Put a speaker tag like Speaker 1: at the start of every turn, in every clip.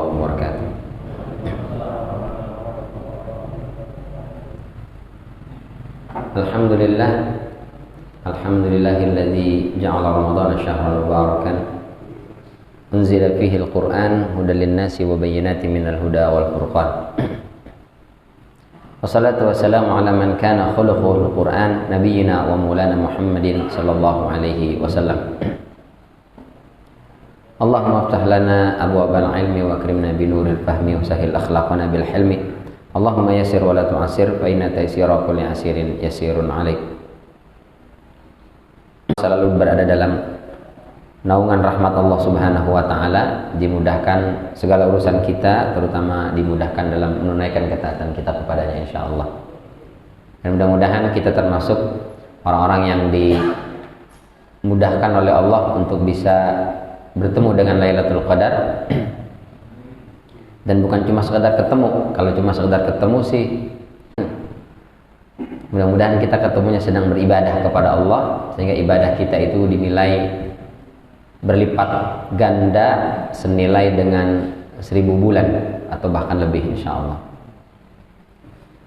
Speaker 1: wabarakatuh. Alhamdulillah, alhamdulillahilladzi ja'ala ramadhana syahran mubarakan unzila fihi al-Qur'an hudan lin-nasi wa bayyinatin minal huda wal furqan. Wassalatu wassalamu ala man kana khuluquhul Qur'an nabiyyina wa maulana Muhammadin sallallahu alaihi wasallam. Allahumma aftah lana abwaabal ilmi wa akrimna binuril fahmi wa sahhil akhlaqana bil hilmi. Allahumma yassir wa la tu'assir fa inna taysira kulli asirin yasirun 'alaik. Selalu berada dalam naungan rahmat Allah Subhanahu wa taala, dimudahkan segala urusan kita, terutama dimudahkan dalam menunaikan ketaatan kita kepadanya insyaallah. Dan mudah-mudahan kita termasuk orang-orang yang dimudahkan oleh Allah untuk bisa bertemu dengan Lailatul Qadar. Dan bukan cuma sekedar ketemu. Kalau cuma sekedar ketemu sih, mudah-mudahan kita ketemunya sedang beribadah kepada Allah, sehingga ibadah kita itu dinilai berlipat ganda senilai dengan 1000 bulan atau bahkan lebih insyaallah.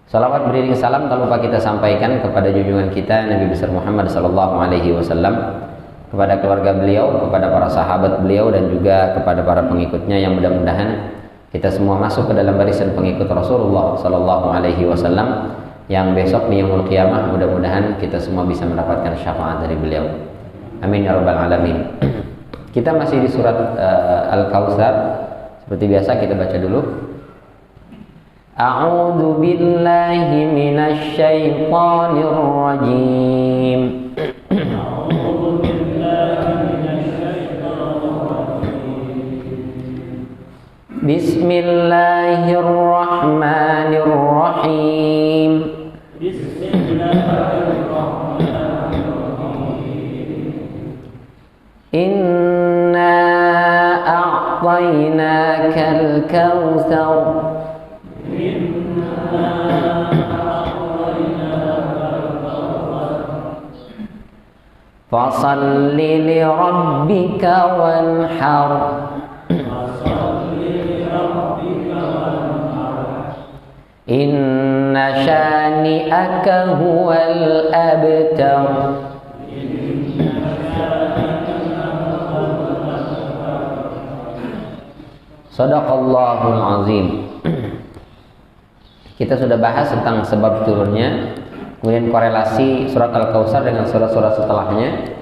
Speaker 1: Salawat beriring salam tak lupa kita sampaikan kepada junjungan kita Nabi besar Muhammad sallallahu alaihi wasallam, kepada keluarga beliau, kepada para sahabat beliau, dan juga kepada para pengikutnya, yang mudah-mudahan kita semua masuk ke dalam barisan pengikut Rasulullah sallallahu alaihi wasallam, yang besok di yaumul qiyamah mudah-mudahan kita semua bisa mendapatkan syafaat dari beliau. Amin ya rabbal alamin. Kita masih di surat Al-Kautsar. Seperti biasa kita baca dulu. A'udzu billahi minasy syaithanir rajim. Bismillahirrahmanirrahim. Inna a'tainakal kautsar. Fasalli li rabbika wanhar. Inna syani'aka huwal abtar. Shadaqallahul azim. Kita sudah bahas tentang sebab turunnya, kemudian korelasi surat Al-Kautsar dengan surat-surat setelahnya.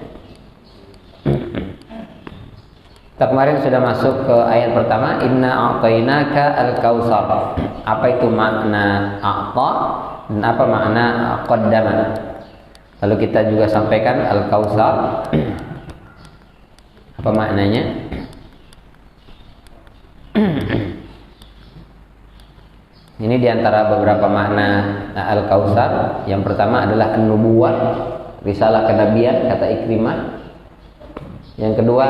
Speaker 1: Kita kemarin sudah masuk ke ayat pertama, Inna a'tainaka al-kautsar. Apa itu makna a'ta dan apa makna qaddama? Lalu kita juga sampaikan al-kautsar. Apa maknanya? Ini diantara beberapa makna al-kautsar. Yang pertama adalah an-nubuwah, risalah kenabian, kata Ikrimah. Yang kedua,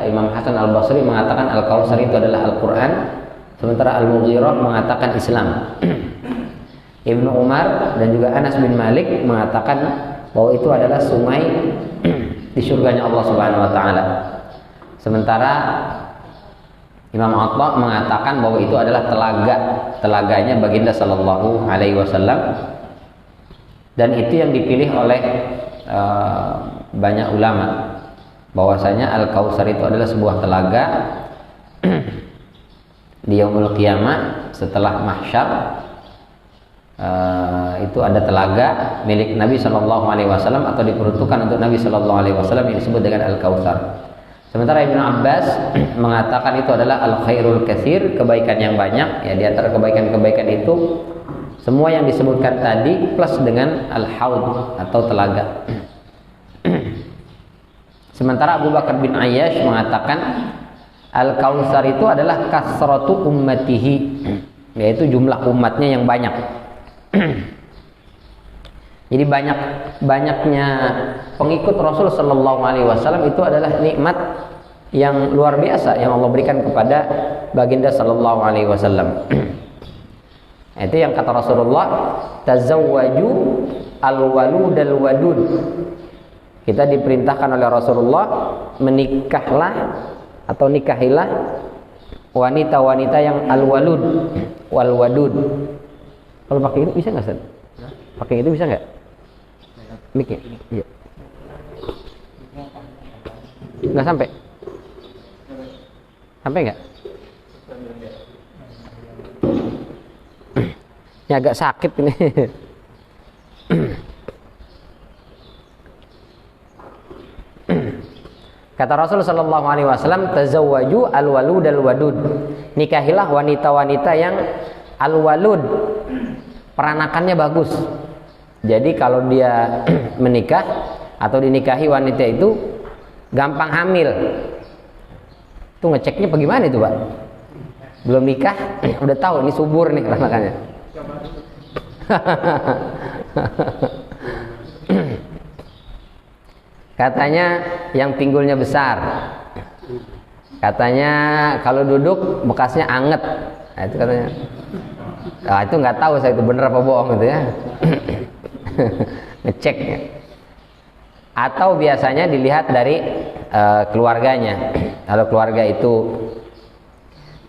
Speaker 1: Imam Hasan Al-Basri mengatakan Al-Kautsar itu adalah Al-Quran, sementara Al-Mughirah mengatakan Islam. Ibnu Umar dan juga Anas bin Malik mengatakan bahwa itu adalah sungai di surganya Allah Subhanahu wa taala. Sementara Imam Atha mengatakan bahwa itu adalah telaganya baginda sallallahu alaihi wasallam, dan itu yang dipilih oleh banyak ulama, bahwasanya Al-Kautsar itu adalah sebuah telaga di yaumul qiyamah setelah mahsyar. Itu ada telaga milik Nabi sallallahu alaihi wasallam atau diperuntukkan untuk Nabi sallallahu alaihi wasallam yang disebut dengan Al-Kautsar. Sementara Ibnu Abbas mengatakan itu adalah al-khairul katsir, kebaikan yang banyak. Ya, di antara kebaikan-kebaikan itu semua yang disebutkan tadi plus dengan al-haud atau telaga. Sementara Abu Bakar bin Ayyash mengatakan Al-Kautsar itu adalah kasratu ummatihi, yaitu jumlah umatnya yang banyak. Jadi banyaknya pengikut Rasul sallallahu alaihi wasallam itu adalah nikmat yang luar biasa yang Allah berikan kepada baginda sallallahu alaihi wasallam. Itu yang kata Rasulullah, tazawwaju al-walud al-wadud. Kita diperintahkan oleh Rasulullah menikahlah atau nikahilah wanita-wanita yang al-walud wal wadud. Kalau pakai itu bisa nggak, Ustaz? Pakai itu bisa nggak? Mic-nya? Iya. Nggak sampai? Sampai nggak? Ini agak sakit ini. Kata Rasul sallallahu alaihi wasallam, tazawwaju al-walud al-wadud. Nikahilah wanita-wanita yang al-walud, peranakannya bagus. Jadi kalau dia menikah atau dinikahi wanita itu gampang hamil. Itu ngeceknya bagaimana itu, Pak? Belum nikah udah tahu ini subur nih peranakannya. Katanya yang pinggulnya besar. Katanya kalau duduk bekasnya anget. Nah, itu katanya. Nah, itu nggak tahu saya itu bener apa bohong gitu ya. Ngeceknya. Atau biasanya dilihat dari keluarganya. Kalau keluarga itu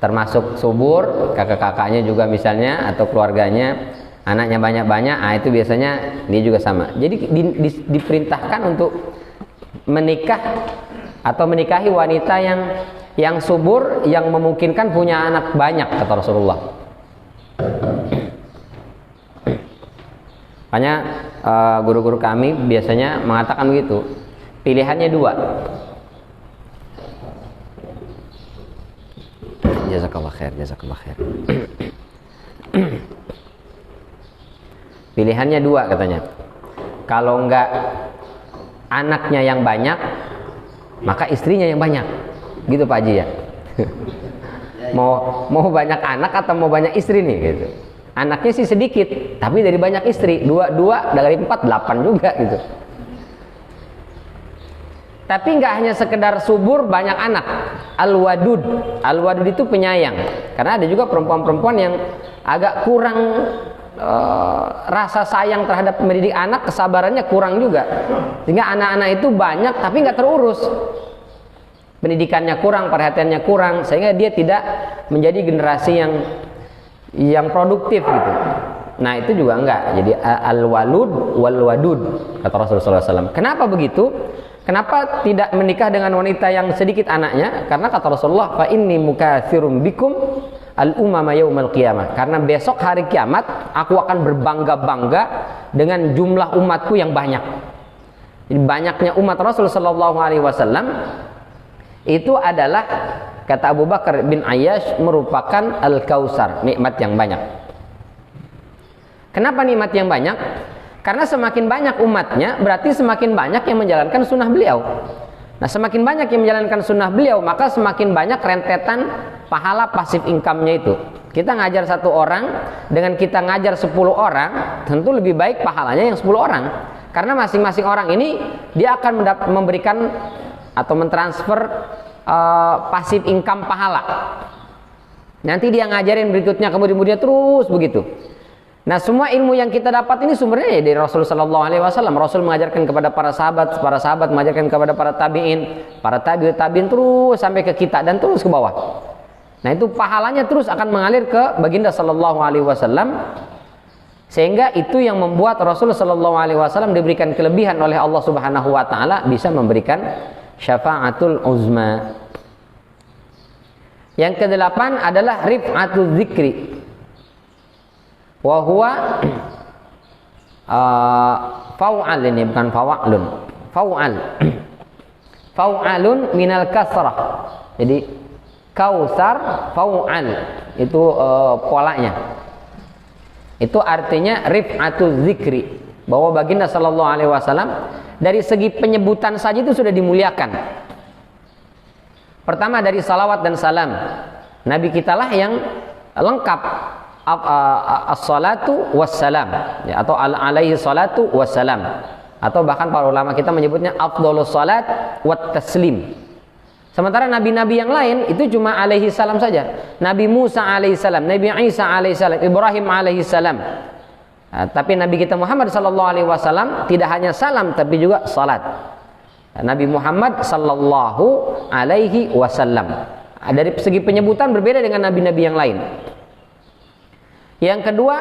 Speaker 1: termasuk subur, kakak-kakaknya juga misalnya, atau keluarganya anaknya banyak-banyak, itu biasanya dia juga sama. Jadi diperintahkan untuk menikah atau menikahi wanita yang subur, yang memungkinkan punya anak banyak, kata Rasulullah. Makanya guru-guru kami biasanya mengatakan begitu. Pilihannya dua. Jazakallah khair, jazakallah khair. Pilihannya dua katanya. Kalau enggak anaknya yang banyak, maka istrinya yang banyak. Gitu Pak Haji ya. Mau banyak anak atau mau banyak istri nih gitu. Anaknya sih sedikit, tapi dari banyak istri. Dua dari 4, 8 juga gitu. Tapi nggak hanya sekedar subur banyak anak. Al-wadud. Al-wadud itu penyayang. Karena ada juga perempuan-perempuan yang agak kurang rasa sayang terhadap mendidik anak, kesabarannya kurang juga. Sehingga anak-anak itu banyak tapi nggak terurus. Pendidikannya kurang, perhatiannya kurang, sehingga dia tidak menjadi generasi yang produktif gitu. Nah itu juga enggak. Jadi al-walud wal wadud, kata Rasulullah SAW. Kenapa begitu? Kenapa tidak menikah dengan wanita yang sedikit anaknya? Karena kata Rasulullah, fa inni mukatsirum bikum al-umama yaumal qiyamah. Karena besok hari kiamat aku akan berbangga-bangga dengan jumlah umatku yang banyak. Jadi banyaknya umat Rasul sallallahu alaihi wasallam itu adalah, kata Abu Bakar bin Ayyash, merupakan al-kausar, nikmat yang banyak. Kenapa nikmat yang banyak? Karena semakin banyak umatnya, berarti semakin banyak yang menjalankan sunnah beliau. Nah, semakin banyak yang menjalankan sunnah beliau, maka semakin banyak rentetan pahala pasif income-nya itu. Kita ngajar 1 orang, dengan kita ngajar 10 orang, tentu lebih baik pahalanya yang 10 orang. Karena masing-masing orang ini, dia akan memberikan atau mentransfer pasif income pahala. Nanti dia ngajarin berikutnya, kemudian terus begitu. Nah, semua ilmu yang kita dapat ini sumbernya ya dari Rasul sallallahu alaihi wasallam. Rasul mengajarkan kepada para sahabat mengajarkan kepada para tabi'in, para tabi'in terus sampai ke kita dan terus ke bawah. Nah, itu pahalanya terus akan mengalir ke baginda sallallahu alaihi wasallam, sehingga itu yang membuat Rasul sallallahu alaihi wasallam diberikan kelebihan oleh Allah Subhanahu wa taala, bisa memberikan syafa'atul uzma. Yang ke-8 adalah rif'atul zikri. Wa huwa fau'al, ini bukan fawa'lun. Fau'al. Fau'alun minal kasrah. Jadi kausar, fau'al. Itu polanya. Itu artinya rif'atul zikri. Bahwa baginda sallallahu alaihi wasallam dari segi penyebutan saja itu sudah dimuliakan. Pertama dari salawat dan salam. Nabi kitalah yang lengkap, as-salatu wassalam, ya, atau alaihi salatu wassalam, atau bahkan para ulama kita menyebutnya afdhalus salat wat taslim. Sementara nabi-nabi yang lain itu cuma alaihi salam saja. Nabi Musa alaihi salam, Nabi Isa alaihi salam, Ibrahim alaihi salam. Tapi Nabi kita Muhammad sallallahu alaihi wasallam tidak hanya salam tapi juga salat. Nabi Muhammad sallallahu alaihi wasallam. dari segi penyebutan berbeda dengan nabi-nabi yang lain. Yang kedua,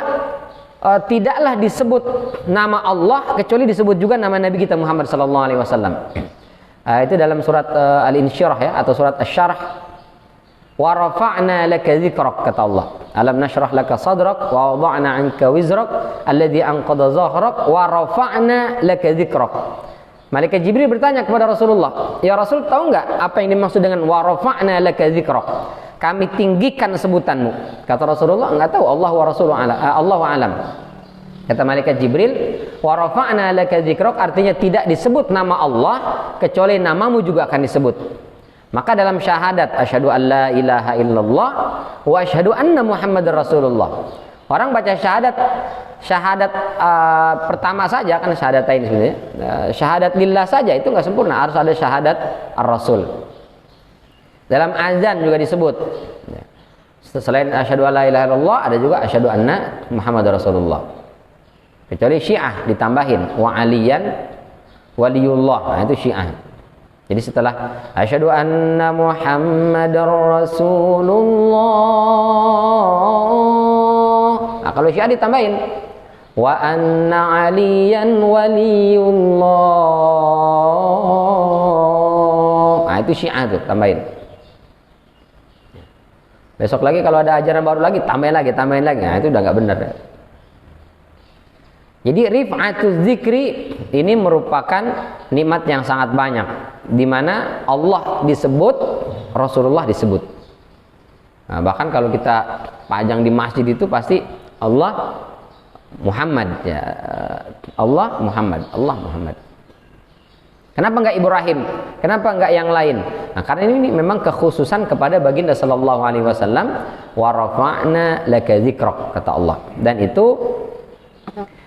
Speaker 1: tidaklah disebut nama Allah kecuali disebut juga nama Nabi kita Muhammad sallallahu alaihi wasallam. Itu dalam surat Al-Insyirah ya, atau surat Asy-Syarh. Wa rafa'na laka dzikrak, kata Allah. Alam nashrah laka sadrak wa wada'na 'anka wizrak alladzi anqadha dhahrak wa rafa'na laka dzikrak. Malaikat Jibril bertanya kepada Rasulullah, "Ya Rasul, tahu enggak apa yang dimaksud dengan wa rafa'na laka dzikrak? Kami tinggikan sebutanmu." Kata Rasulullah, "Enggak tahu, Allah wa rasuluhu Allahu a'lam." Kata malaikat Jibril, "Wa rafa'na laka dzikrak" artinya tidak disebut nama Allah kecuali namamu juga akan disebut. Maka dalam syahadat asyhadu an la ilaha illallah wa asyhadu anna Muhammadar Rasulullah. Orang baca syahadat pertama saja kan syahadatain sebenarnya. Syahadat lillah saja itu enggak sempurna, harus ada syahadat ar-rasul. Dalam azan juga disebut. Selain asyhadu an la ilaha illallah ada juga asyhadu anna Muhammadar Rasulullah. Kecuali Syiah ditambahin wa aliyan waliyullah. Nah, itu Syiah. Jadi setelah asyhadu anna Muhammadar Rasulullah, nah, kalau Syiah ditambahin wa anna aliyan waliyullah. Nah, itu Syiah tuh tambahin. Besok lagi kalau ada ajaran baru lagi tambahin lagi. Nah, itu udah enggak benar. Jadi rif'atuz zikri ini merupakan nikmat yang sangat banyak, di mana Allah disebut, Rasulullah disebut. Nah, bahkan kalau kita pajang di masjid itu pasti Allah Muhammad ya, Allah Muhammad. Kenapa enggak Ibrahim? Kenapa enggak yang lain? Nah, karena ini memang kekhususan kepada baginda sallallahu alaihi wasallam, wa rafa'na laka dzikrak, kata Allah. Dan itu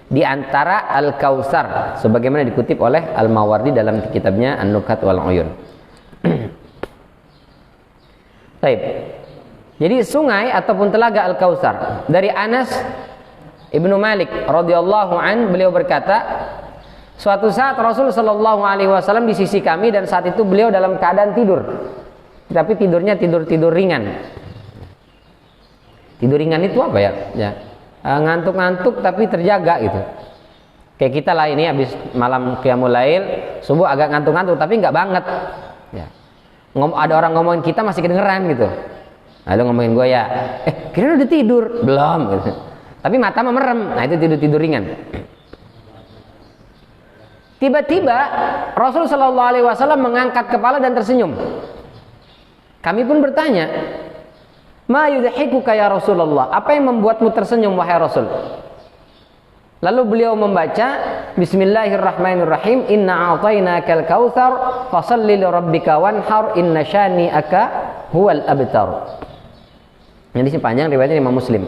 Speaker 1: di antara Al-Kautsar sebagaimana dikutip oleh Al-Mawardi dalam kitabnya An-Nukat wal Uyun. Baik. Jadi sungai ataupun telaga Al-Kautsar, dari Anas Ibnu Malik radhiyallahu an, beliau berkata, suatu saat Rasul sallallahu alaihi wasallam di sisi kami dan saat itu beliau dalam keadaan tidur. Tapi tidurnya tidur ringan. Tidur ringan itu apa ya? Ngantuk-ngantuk tapi terjaga gitu. Kayak kita lah ini habis malam qiyamul lail, subuh agak ngantuk-ngantuk tapi nggak banget. Ya. Ada orang ngomongin kita masih kedengeran gitu. Ada ngomongin gue ya, kira udah tidur belum? Gitu. Tapi mata mah merem. Nah itu tidur ringan. Tiba-tiba Rasul Shallallahu Alaihi Wasallam mengangkat kepala dan tersenyum. Kami pun bertanya, ma yudhikuka ya Rasulullah, apa yang membuatmu tersenyum wahai Rasul? Lalu beliau membaca Bismillahirrahmanirrahim, inna a'tainakal kautsar fashalli li rabbika wanhar inna syani'aka huwal abtar. Ini sepanjang riwayatnya Imam Muslim.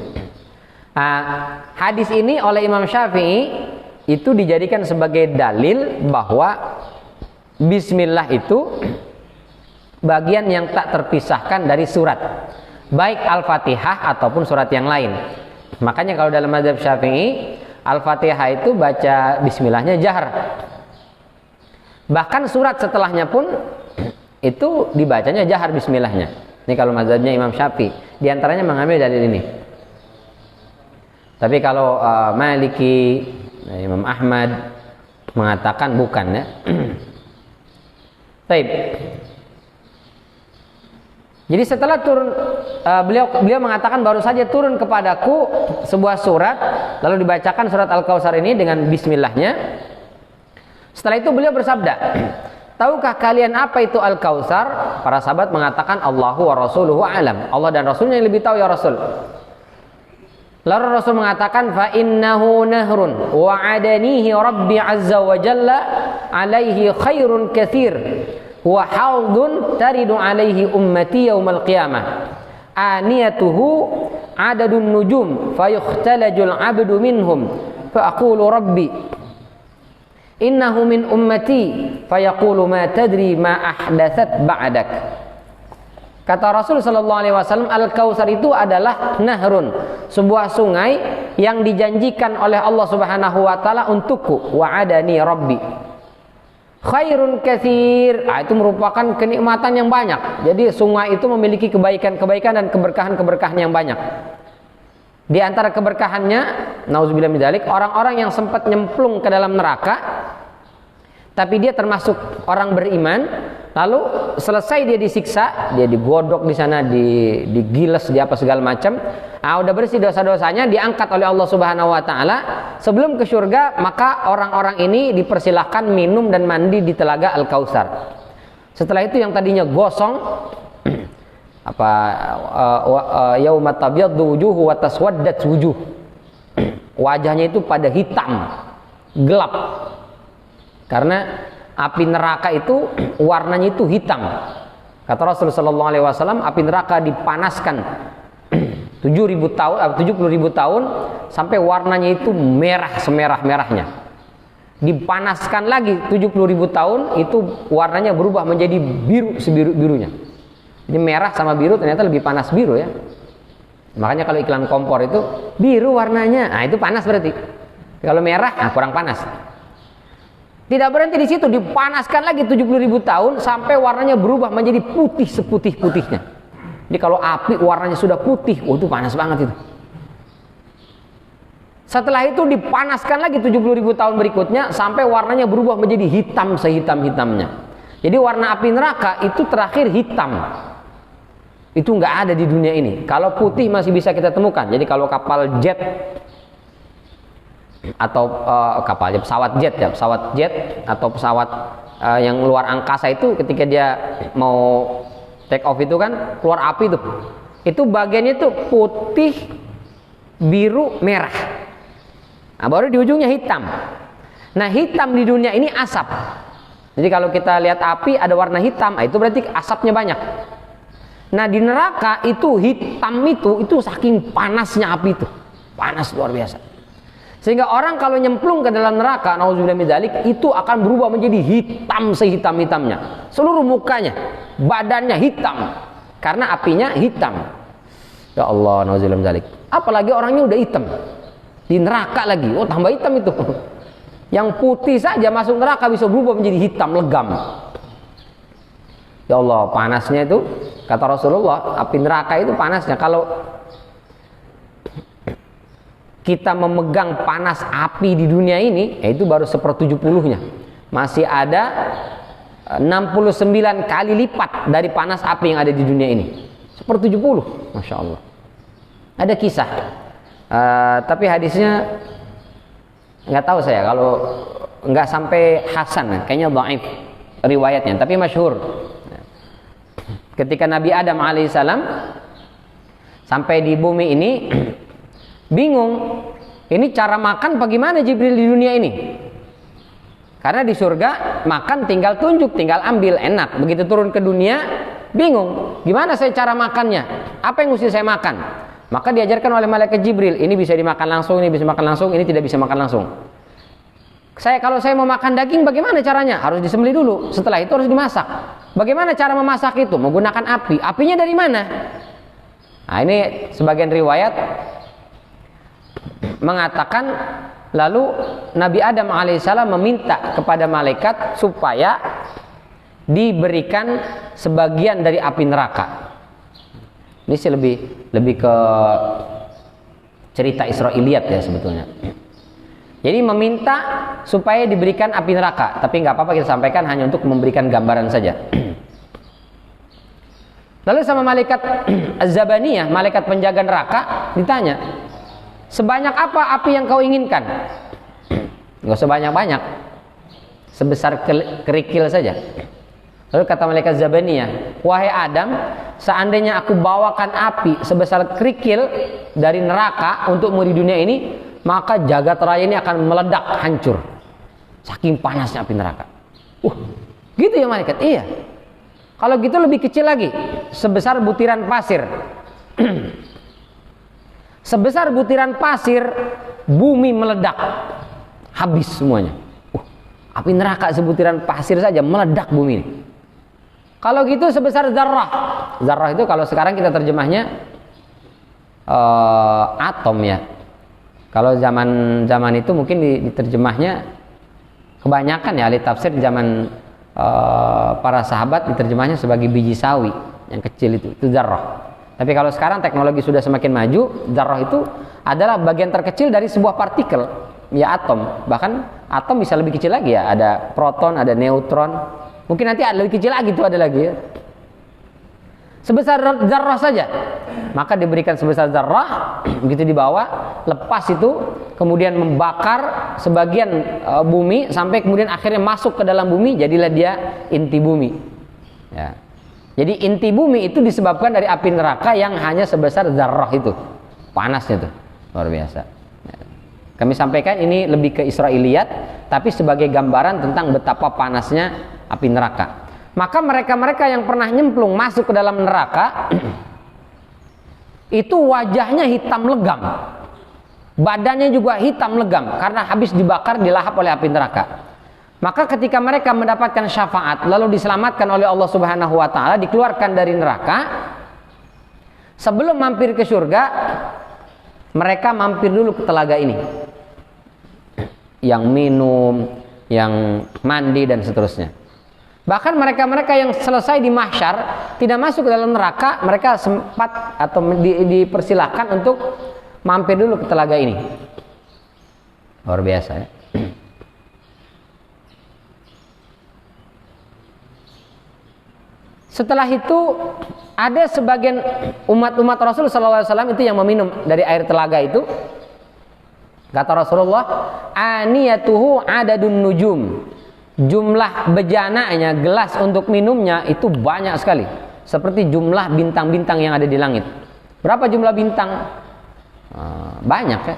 Speaker 1: Hadis ini oleh Imam Syafi'i itu dijadikan sebagai dalil bahwa bismillah itu bagian yang tak terpisahkan dari surat, baik Al-Fatihah ataupun surat yang lain. Makanya kalau dalam mazhab Syafi'i, Al-Fatihah itu baca bismillahnya jahar. Bahkan surat setelahnya pun itu dibacanya jahar bismillahnya. Ini kalau mazhabnya Imam Syafi'i, di antaranya mengambil dalil ini. Tapi kalau Maliki, Imam Ahmad mengatakan bukan ya. Baik. Jadi setelah turun, beliau mengatakan baru saja turun kepadaku sebuah surat, lalu dibacakan surat Al-Kautsar ini dengan bismillahnya. Setelah itu beliau bersabda, tahukah kalian apa itu Al-Kautsar? Para sahabat mengatakan Allahu wa rasuluhu alam. Allah dan Rasulnya yang lebih tahu ya Rasul. Lalu Rasul mengatakan fa innahu nahrun wa adanihi rabbi azza wa jalla alaihi khairun katsir. Wa haudun taridu alaihi ummati yaumal qiyamah aniyatuhu adadun nujum fayukhtalajul abdu minhum fa aqulu rabbi innahu min ummati fayaqulu ma tadri ma ahdathat ba'dak. Kata Rasul sallallahu alaihi wasallam, Al-Kautsar itu adalah nahrun, sebuah sungai yang dijanjikan oleh Allah Subhanahu wa taala untukku, wa adani rabbi. khairun katsir. Itu merupakan kenikmatan yang banyak. Jadi sungai itu memiliki kebaikan-kebaikan dan keberkahan-keberkahan yang banyak. Di antara keberkahannya, nauzubillah min dzalik, orang-orang yang sempat nyemplung ke dalam neraka, tapi dia termasuk orang beriman, lalu selesai dia disiksa, dia digodok di sana, digiles, di apa segala macam. Udah bersih dosa-dosanya, diangkat oleh Allah Subhanahu wa taala. Sebelum ke surga, maka orang-orang ini dipersilahkan minum dan mandi di telaga Al-Kautsar. Setelah itu yang tadinya gosong, yauma tabyaddu wujuhu wa taswaddat wujuh. Wajahnya itu pada hitam, gelap. Karena api neraka itu warnanya itu hitam. Kata Rasulullah sallallahu alaihi wasallam, api neraka dipanaskan 70.000 tahun sampai warnanya itu merah semerah-merahnya. Dipanaskan lagi 70.000 tahun, itu warnanya berubah menjadi biru sebiru-birunya. Jadi merah sama biru ternyata lebih panas biru ya. Makanya kalau iklan kompor itu biru warnanya, itu panas berarti. Kalau merah, kurang panas. Tidak berhenti di situ, dipanaskan lagi 70.000 tahun sampai warnanya berubah menjadi putih seputih-putihnya. Jadi kalau api warnanya sudah putih, itu panas banget itu. Setelah itu dipanaskan lagi 70.000 tahun berikutnya sampai warnanya berubah menjadi hitam sehitam-hitamnya. Jadi warna api neraka itu terakhir hitam. Itu nggak ada di dunia ini. Kalau putih masih bisa kita temukan. Jadi kalau kapal jet atau pesawat jet atau pesawat yang luar angkasa itu, ketika dia mau take off itu kan keluar api tuh. Itu bagiannya itu putih, biru, merah. Baru di ujungnya hitam. Nah, hitam di dunia ini asap. Jadi kalau kita lihat api ada warna hitam, itu berarti asapnya banyak. Nah, di neraka itu hitam itu saking panasnya api itu. Panas luar biasa. Sehingga orang kalau nyemplung ke dalam neraka, nauzubillah min dzalik, itu akan berubah menjadi hitam sehitam-hitamnya. Seluruh mukanya, badannya hitam karena apinya hitam. Ya Allah, nauzubillah min dzalik. Apalagi orangnya udah hitam. Di neraka lagi, tambah hitam itu. Yang putih saja masuk neraka bisa berubah menjadi hitam legam. Ya Allah, panasnya itu, kata Rasulullah, api neraka itu panasnya. Kalau kita memegang panas api di dunia ini, itu baru 1/70-nya. Masih ada 69 kali lipat dari panas api yang ada di dunia ini. 1/70, Masya Allah. Ada kisah, tapi hadisnya nggak tahu saya, kalau nggak sampai hasan, kayaknya dhaif riwayatnya, tapi masyhur. Ketika Nabi Adam alaihissalam sampai di bumi ini, bingung, ini cara makan bagaimana Jibril di dunia ini? Karena di surga makan tinggal tunjuk, tinggal ambil, enak. Begitu turun ke dunia, bingung, gimana saya cara makannya? Apa yang mesti saya makan? Maka diajarkan oleh malaikat Jibril, ini bisa dimakan langsung, ini bisa makan langsung, ini tidak bisa makan langsung. Kalau saya mau makan daging, bagaimana caranya? Harus disembelih dulu, setelah itu harus dimasak. Bagaimana cara memasak itu? Menggunakan api. Apinya dari mana? Nah, ini sebagian riwayat mengatakan, lalu Nabi Adam alaihissalam meminta kepada malaikat supaya diberikan sebagian dari api neraka. Ini sih lebih ke cerita Israiliyat ya sebetulnya. Jadi meminta supaya diberikan api neraka, tapi nggak apa-apa kita sampaikan hanya untuk memberikan gambaran saja. Lalu sama malaikat Az-Zabaniyah, malaikat penjaga neraka, ditanya, sebanyak apa api yang kau inginkan? Nggak usah banyak-banyak, sebesar kerikil saja. Lalu kata malaikat Zabaniyah, wahai Adam, seandainya aku bawakan api sebesar kerikil dari neraka untukmu di dunia ini, maka jagat raya ini akan meledak, hancur. Saking panasnya api neraka. Gitu ya malaikat? Iya. Kalau gitu lebih kecil lagi, sebesar butiran pasir. Sebesar butiran pasir, bumi meledak, habis semuanya. Api neraka sebutiran pasir saja meledak bumi ini. Kalau gitu sebesar zarrah. Zarrah itu kalau sekarang kita terjemahnya atom ya. Kalau zaman itu mungkin diterjemahnya Kebanyakan ya ahli tafsir zaman para sahabat diterjemahnya sebagai biji sawi yang kecil itu dzarrah. Tapi kalau sekarang teknologi sudah semakin maju, dzarrah itu adalah bagian terkecil dari sebuah partikel, ya atom. Bahkan atom bisa lebih kecil lagi ya, ada proton, ada neutron. Mungkin nanti ada lebih kecil lagi, itu ada lagi ya. Sebesar zarrah saja, maka diberikan sebesar zarrah, begitu dibawa, lepas itu, kemudian membakar sebagian bumi sampai kemudian akhirnya masuk ke dalam bumi, jadilah dia inti bumi. Ya. Jadi inti bumi itu disebabkan dari api neraka yang hanya sebesar zarrah itu, panasnya tuh luar biasa. Ya. Kami sampaikan ini lebih ke Israiliyat, tapi sebagai gambaran tentang betapa panasnya api neraka. Maka mereka-mereka yang pernah nyemplung masuk ke dalam neraka itu wajahnya hitam legam, badannya juga hitam legam karena habis dibakar, dilahap oleh api neraka. Maka ketika mereka mendapatkan syafaat lalu diselamatkan oleh Allah Subhanahu wa taala, dikeluarkan dari neraka, sebelum mampir ke surga mereka mampir dulu ke telaga ini, yang minum, yang mandi dan seterusnya. Bahkan mereka-mereka yang selesai di mahsyar tidak masuk ke dalam neraka, mereka sempat atau dipersilahkan untuk mampir dulu ke telaga ini. Luar biasa ya. Setelah itu ada sebagian umat-umat Rasul SAW itu yang meminum dari air telaga itu. Kata Rasulullah, aniyatuhu adadun nujum. Jumlah bejananya, gelas untuk minumnya itu banyak sekali, seperti jumlah bintang-bintang yang ada di langit. Berapa jumlah bintang? Banyak ya.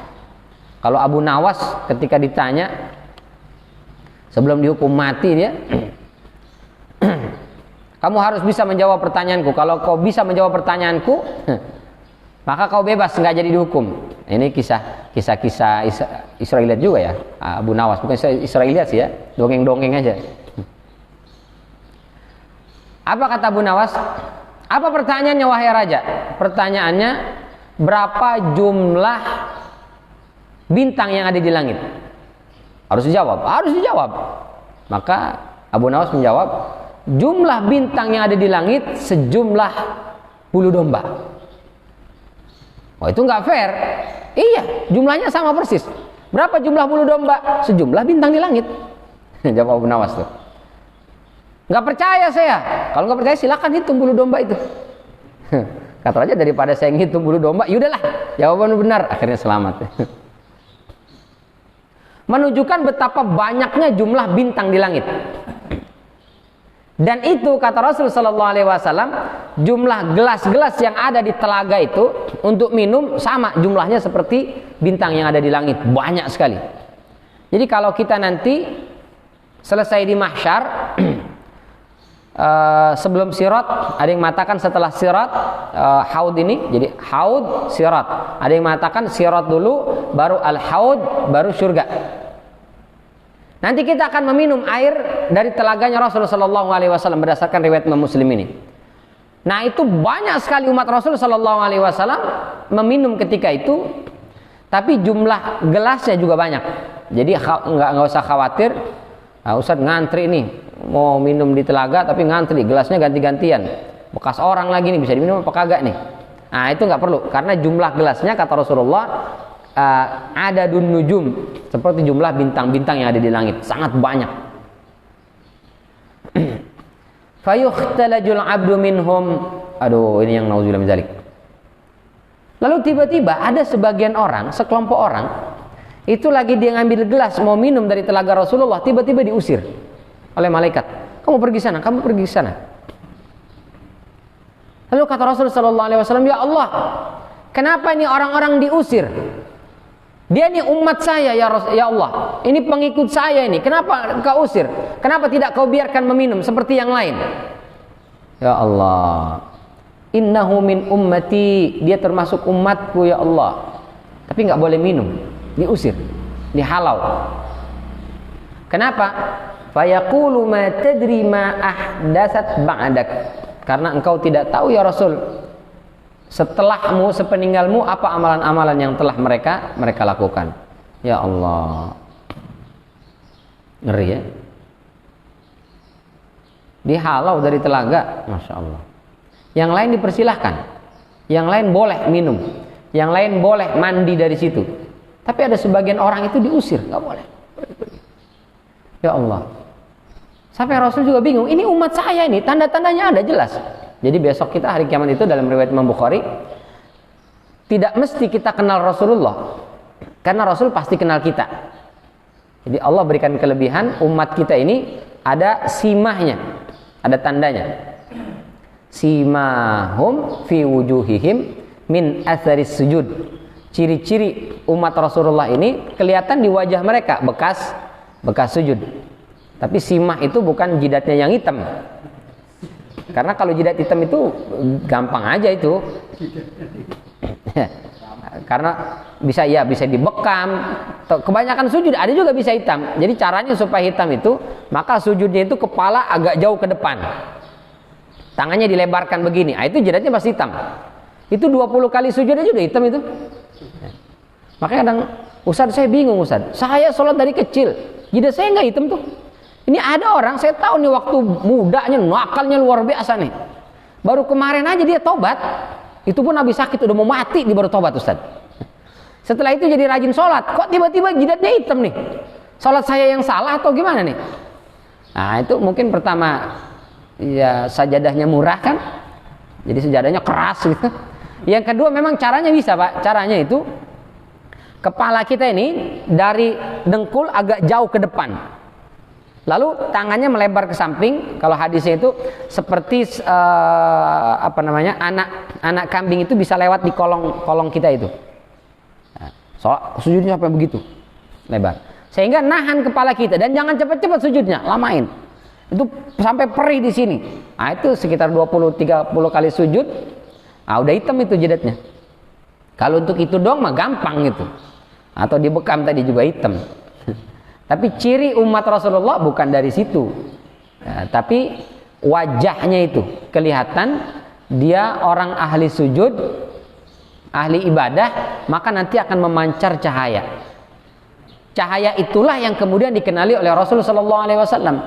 Speaker 1: Kalau Abu Nawas ketika ditanya sebelum dihukum mati dia, kamu harus bisa menjawab pertanyaanku. Kalau kau bisa menjawab pertanyaanku, maka kau bebas, nggak jadi dihukum. Ini kisah Israiliyat juga ya, Abu Nawas. Bukan Israiliyat sih ya, dongeng-dongeng aja. Apa kata Abu Nawas? Apa pertanyaannya wahai raja? Pertanyaannya, berapa jumlah bintang yang ada di langit? Harus dijawab, harus dijawab. Maka Abu Nawas menjawab, jumlah bintang yang ada di langit sejumlah bulu domba. Oh, itu nggak fair. Iya, jumlahnya sama persis. Berapa jumlah bulu domba? Sejumlah bintang di langit. Jawab Abu Nawas tuh. Nggak percaya saya. Kalau nggak percaya silakan hitung bulu domba itu. Kata raja, daripada saya ngitung bulu domba, yaudahlah, jawaban benar. Akhirnya selamat. Menunjukkan betapa banyaknya jumlah bintang di langit. Dan itu kata Rasul sallallahu alaihi wasallam, jumlah gelas-gelas yang ada di telaga itu untuk minum sama jumlahnya seperti bintang yang ada di langit, banyak sekali. Jadi kalau kita nanti selesai di mahsyar, sebelum sirat, ada yang mengatakan setelah sirat, haud ini, jadi haud sirat. Ada yang mengatakan sirat dulu, baru al-haud, baru surga. Nanti kita akan meminum air dari telaganya Rasulullah SAW berdasarkan riwayat Imam Muslim ini. Nah, itu banyak sekali umat Rasulullah SAW meminum ketika itu, tapi jumlah gelasnya juga banyak. Jadi nggak usah khawatir, Ustaz ngantri nih mau minum di telaga tapi ngantri, gelasnya ganti-gantian. Bekas orang lagi nih, bisa diminum apa kagak nih? Nah, itu nggak perlu, karena jumlah gelasnya kata Rasulullah adadun nujum, seperti jumlah bintang-bintang yang ada di langit, sangat banyak. Fayukhtalajul abdu minhum. Aduh, ini yang nauzubillah min dzalik. Lalu tiba-tiba ada sebagian orang, sekelompok orang, itu lagi dia ngambil gelas mau minum dari telaga Rasulullah, tiba-tiba diusir oleh malaikat. Kamu pergi sana, kamu pergi sana. Lalu kata Rasulullah sallallahu alaihi wasallam, ya Allah, kenapa ini orang-orang diusir? Dia ini umat saya ya Allah. Ini pengikut saya ini. Kenapa kau usir? Kenapa tidak kau biarkan meminum seperti yang lain? Ya Allah. Innahu min ummati. Dia termasuk umatku ya Allah. Tapi nggak boleh minum. Diusir. Dihalau. Kenapa? Fayaqulu ma tadri ma ahdatsat ba'dak. Karena engkau tidak tahu ya Rasul, setelahmu, sepeninggalmu, apa amalan-amalan yang telah mereka lakukan. Ya Allah. Ngeri ya. Dihalau dari telaga, Masya Allah. Yang lain dipersilahkan, yang lain boleh minum, yang lain boleh mandi dari situ. Tapi ada sebagian orang itu diusir, nggak boleh. Ya Allah. Sampai Rasul juga bingung, ini umat saya ini, tanda-tandanya ada jelas. Jadi besok kita hari kiamat itu dalam riwayat Imam Bukhari, tidak mesti kita kenal Rasulullah, karena Rasul pasti kenal kita. Jadi Allah berikan kelebihan, umat kita ini ada simahnya, ada tandanya. Simahum fi wujuhihim min atharis sujud. Ciri-ciri umat Rasulullah ini kelihatan di wajah mereka, bekas sujud. Tapi simah itu bukan jidatnya yang hitam. Karena kalau jidat hitam itu gampang aja itu. Karena bisa dibekam. Kebanyakan sujud ada juga bisa hitam. Jadi caranya supaya hitam itu, maka sujudnya itu kepala agak jauh ke depan. Tangannya dilebarkan begini. Itu jidatnya pasti hitam. Itu 20 kali sujud aja udah hitam itu. Makanya kadang, Ustaz saya bingung Ustaz. Saya sholat dari kecil, jidat saya nggak hitam tuh. Ini ada orang, saya tahu nih waktu mudanya, nakalnya luar biasa nih. Baru kemarin aja dia tobat. Itu pun habis sakit, udah mau mati, dia baru tobat Ustaz. Setelah itu jadi rajin sholat. Kok tiba-tiba jidatnya hitam nih? Sholat saya yang salah atau gimana nih? Nah itu mungkin pertama, ya sajadahnya murah kan. Jadi sajadahnya keras gitu. Yang kedua memang caranya bisa Pak. Caranya itu, kepala kita ini dari dengkul agak jauh ke depan. Lalu tangannya melebar ke samping. Kalau hadisnya itu seperti anak kambing itu bisa lewat di kolong kita itu. Nah, sujudnya sampai begitu lebar. Sehingga nahan kepala kita dan jangan cepat-cepat sujudnya, lamain. Itu sampai perih di sini. Nah, itu sekitar 20-30 kali sujud. Nah, udah hitam itu jidatnya. Kalau untuk itu dong mah gampang gitu. Atau dibekam tadi juga hitam. Tapi ciri umat Rasulullah bukan dari situ. Ya, tapi wajahnya itu kelihatan dia orang ahli sujud, ahli ibadah, maka nanti akan memancar cahaya. Cahaya itulah yang kemudian dikenali oleh Rasulullah SAW.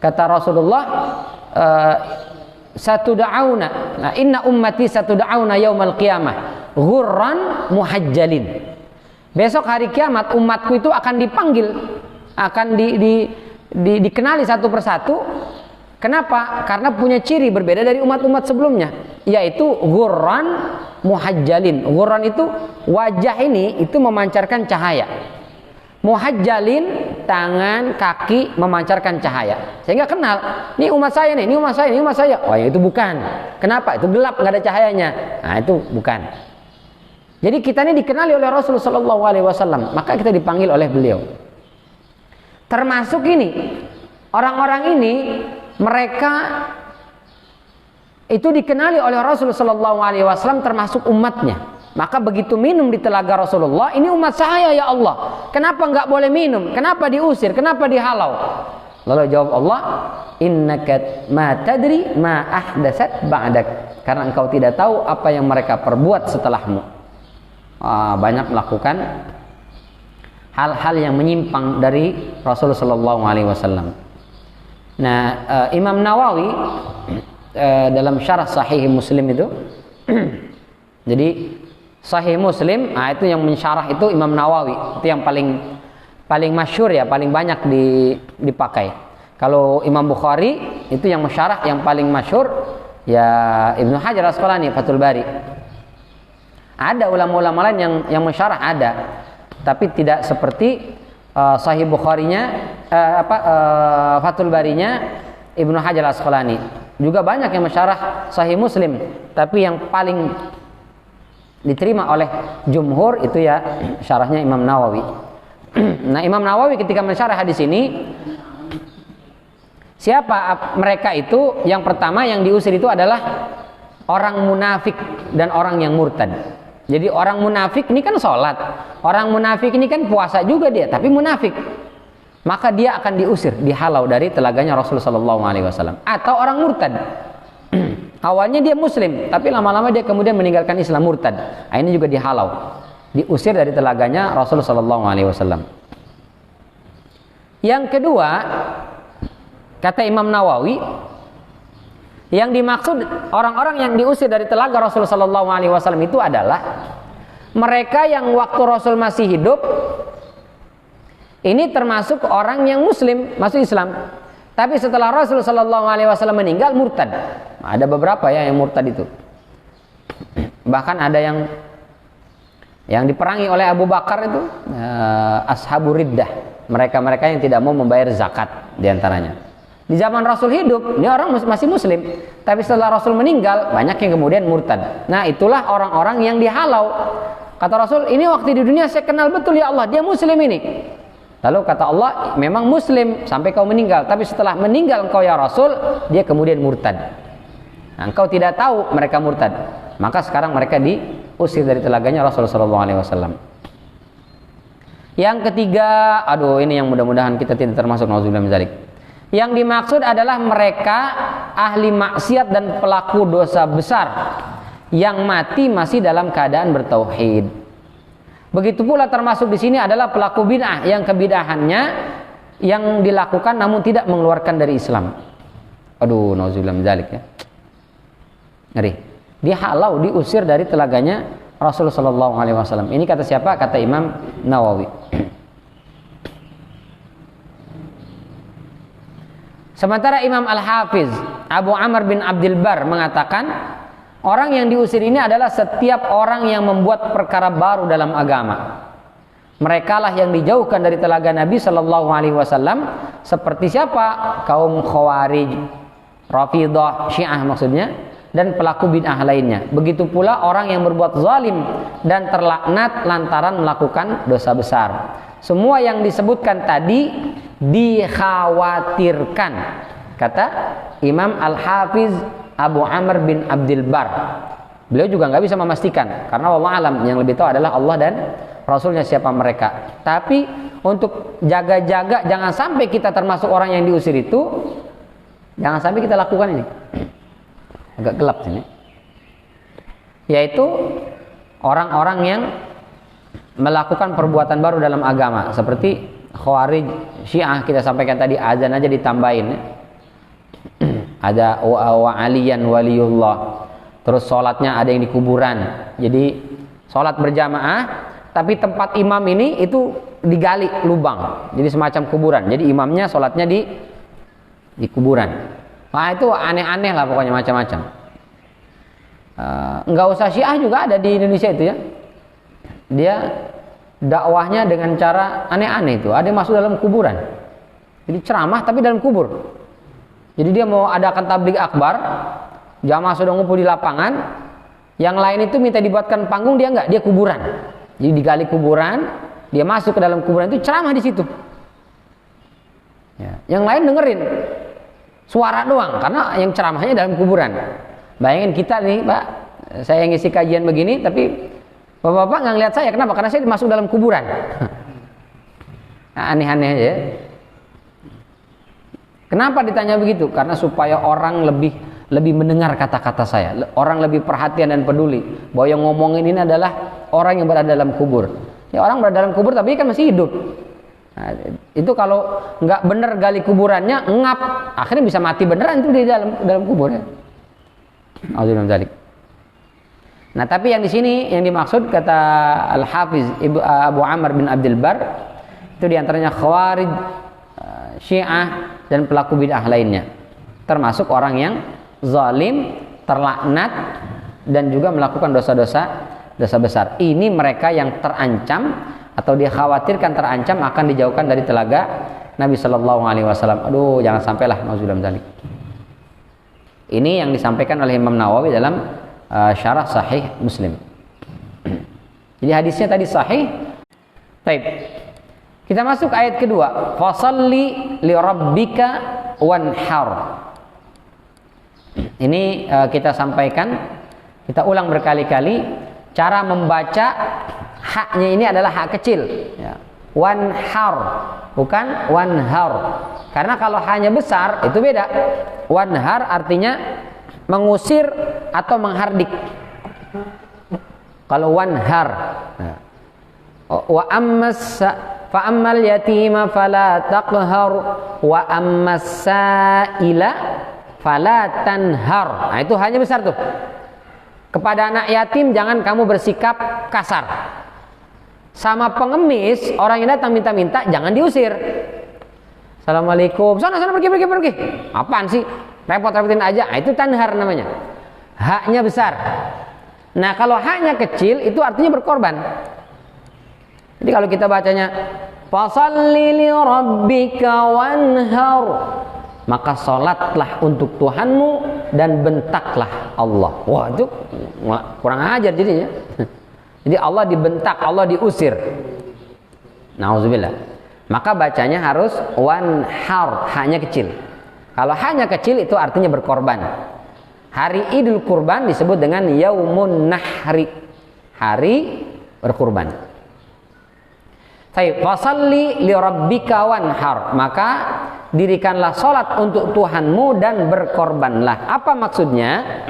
Speaker 1: Kata Rasulullah, satud'auna, nah, inna ummati satud'auna yaumal qiyamah ghurran muhajjalin. Besok hari kiamat umatku itu akan dipanggil, akan dikenali satu persatu. Kenapa? Karena punya ciri berbeda dari umat-umat sebelumnya, yaitu ghurran muhajjalin. Ghurran itu wajah ini itu memancarkan cahaya. Muhajjalin tangan, kaki memancarkan cahaya. Sehingga kenal, ini umat saya nih, ini umat saya, ini umat saya. Oh ya itu bukan. Kenapa? Itu gelap, nggak ada cahayanya. Nah itu bukan. Jadi kita ini dikenali oleh Rasulullah SAW, maka kita dipanggil oleh beliau. Termasuk ini, orang-orang ini mereka itu dikenali oleh Rasulullah SAW termasuk umatnya. Maka begitu minum di telaga Rasulullah, ini umat saya ya Allah. Kenapa nggak boleh minum? Kenapa diusir? Kenapa dihalau? Lalu jawab Allah, innaka ma tadri ma ahdatsat ba'dak. Karena engkau tidak tahu apa yang mereka perbuat setelahmu. Banyak melakukan hal-hal yang menyimpang dari Rasulullah SAW. Nah, Imam Nawawi dalam syarah Sahih Muslim itu, jadi Sahih Muslim, nah itu yang mensyarah itu Imam Nawawi, itu yang paling masyhur ya, paling banyak dipakai. Kalau Imam Bukhari itu yang mensyarah yang paling masyhur ya Ibnu Hajar Asqalani Fathul Bari. Ada ulama-ulama lain yang mensyarah ada, tapi tidak seperti Sahih Bukharinya, Fathul Barinya Ibnu Hajar Asqalani. Juga banyak yang mensyarah Sahih Muslim, tapi yang paling diterima oleh jumhur itu ya syarahnya Imam Nawawi. Nah, Imam Nawawi ketika mensyarah hadis ini, siapa mereka itu? Yang pertama yang diusir itu adalah orang munafik dan orang yang murtad. Jadi orang munafik ini kan sholat, orang munafik ini kan puasa juga dia, tapi munafik. Maka dia akan diusir, dihalau dari telaganya Rasulullah SAW. Atau orang murtad. Awalnya dia muslim, tapi lama-lama dia kemudian meninggalkan Islam, murtad. Nah, ini juga dihalau, diusir dari telaganya Rasulullah SAW. Yang kedua, kata Imam Nawawi, yang dimaksud orang-orang yang diusir dari telaga Rasul sallallahu alaihi wasallam itu adalah mereka yang waktu Rasul masih hidup, ini termasuk orang yang muslim, masuk Islam. Tapi setelah Rasul sallallahu alaihi wasallam meninggal, murtad. Ada beberapa ya yang murtad itu. Bahkan ada yang diperangi oleh Abu Bakar itu ashabur riddah, mereka-mereka yang tidak mau membayar zakat diantaranya. Di zaman Rasul hidup, ini orang masih muslim, tapi setelah Rasul meninggal, banyak yang kemudian murtad. Nah, itulah orang-orang yang dihalau. Kata Rasul, ini waktu di dunia saya kenal betul ya Allah, dia muslim ini. Lalu kata Allah, memang muslim sampai kau meninggal, tapi setelah meninggal engkau ya Rasul, dia kemudian murtad. Nah, engkau tidak tahu mereka murtad, maka sekarang mereka diusir dari telaganya Rasulullah SAW. Yang ketiga, ini yang mudah-mudahan kita tidak termasuk, nauzubillah min dzalik. Yang dimaksud adalah mereka ahli maksiat dan pelaku dosa besar yang mati masih dalam keadaan bertauhid. Begitu pula termasuk di sini adalah pelaku bid'ah yang kebidahannya yang dilakukan namun tidak mengeluarkan dari Islam. Nauzubillah min dzalik ya. Ngeri. Dihalau, diusir dari telaganya Rasulullah sallallahu alaihi wasallam. Ini kata siapa? Kata Imam Nawawi. Sementara Imam Al-Hafiz Abu Amr bin Abdul Bar mengatakan, orang yang diusir ini adalah setiap orang yang membuat perkara baru dalam agama. Merekalah yang dijauhkan dari telaga Nabi sallallahu alaihi wasallam. Seperti siapa? Kaum Khawarij, Rafidah, Syiah maksudnya, dan pelaku bid'ah lainnya. Begitu pula orang yang berbuat zalim dan terlaknat lantaran melakukan dosa besar. Semua yang disebutkan tadi dikhawatirkan, kata Imam Al-Hafiz Abu Amr bin Abdul Bar. Beliau juga nggak bisa memastikan, karena wallahu alam, yang lebih tahu adalah Allah dan Rasulnya siapa mereka. Tapi untuk jaga-jaga jangan sampai kita termasuk orang yang diusir itu, jangan sampai kita lakukan ini. Agak gelap sini. Yaitu orang-orang yang melakukan perbuatan baru dalam agama, seperti Khawarij, Syiah kita sampaikan tadi, azan aja ditambahin. Ada wa aliyan waliyullah. Terus sholatnya ada yang di kuburan. Jadi sholat berjamaah, tapi tempat imam ini itu digali lubang, jadi semacam kuburan. Jadi imamnya sholatnya di kuburan. Nah itu aneh-aneh lah pokoknya, macam-macam. Nggak usah Syiah juga ada di Indonesia itu ya. Dia dakwahnya dengan cara aneh-aneh itu. Ada yang masuk dalam kuburan. Jadi ceramah tapi dalam kubur. Jadi dia mau adakan tabligh akbar, jamaah sudah ngumpul di lapangan, yang lain itu minta dibuatkan panggung, dia enggak, dia kuburan. Jadi digali kuburan, dia masuk ke dalam kuburan itu ceramah di situ. Ya. Yang lain dengerin suara doang, karena yang ceramahnya dalam kuburan. Bayangin kita nih, Pak, saya ngisi kajian begini, tapi bapak-bapak nggak ngeliat saya, kenapa? Karena saya masuk dalam kuburan. Nah, aneh-aneh aja. Kenapa ditanya begitu? Karena supaya orang lebih mendengar kata-kata saya, orang lebih perhatian dan peduli bahwa yang ngomongin ini adalah orang yang berada dalam kubur. Ya, orang berada dalam kubur tapi kan masih hidup. Nah, itu kalau nggak bener gali kuburannya, ngap, akhirnya bisa mati beneran itu di dalam kubur ya. Nah, tapi yang di sini yang dimaksud kata Al-Hafiz Abu Amr bin Abdul Bar itu diantaranya Khawarij, Syiah dan pelaku bid'ah lainnya, termasuk orang yang zalim, terlaknat dan juga melakukan dosa-dosa besar. Ini mereka yang terancam atau dikhawatirkan terancam akan dijauhkan dari telaga Nabi Shallallahu Alaihi Wasallam. Jangan sampailah nauzubillah min dzalik. Ini yang disampaikan oleh Imam Nawawi dalam syarah Sahih Muslim. Jadi hadisnya tadi sahih. Baik. Kita masuk ayat kedua. Fasalli li rabbika wanhar. Ini kita sampaikan, kita ulang berkali-kali. Cara membaca haknya ini adalah hak kecil. Ya. Wanhar, bukan wanhar. Karena kalau hanya besar itu beda. Wanhar artinya mengusir atau menghardik. Kalau wanhar, wa ammas Fa ammal yatima fala taqhar wa ammas sa'ila fala tanhar. Nah, itu hanya besar tuh. Kepada anak yatim jangan kamu bersikap kasar. Sama pengemis, orang yang datang minta-minta jangan diusir. Assalamualaikum, sana pergi. Apaan sih? Repot-repotin aja. Nah, itu tanhar namanya. Haknya besar. Nah, kalau haknya kecil itu artinya berkorban. Jadi kalau kita bacanya fasalli li rabbika wanhar, maka sholatlah untuk Tuhanmu dan bentaklah Allah. Wah, itu kurang ajar jadinya. Jadi Allah dibentak, Allah diusir. Nauzubillah. Maka bacanya harus wanhar, hanya kecil. Kalau hanya kecil itu artinya berkorban. Hari Idul Kurban disebut dengan Yaumun Nahri, hari berkurban. Fasalli li rabbika wanhar, maka dirikanlah sholat untuk Tuhanmu dan berkorbanlah. Apa maksudnya?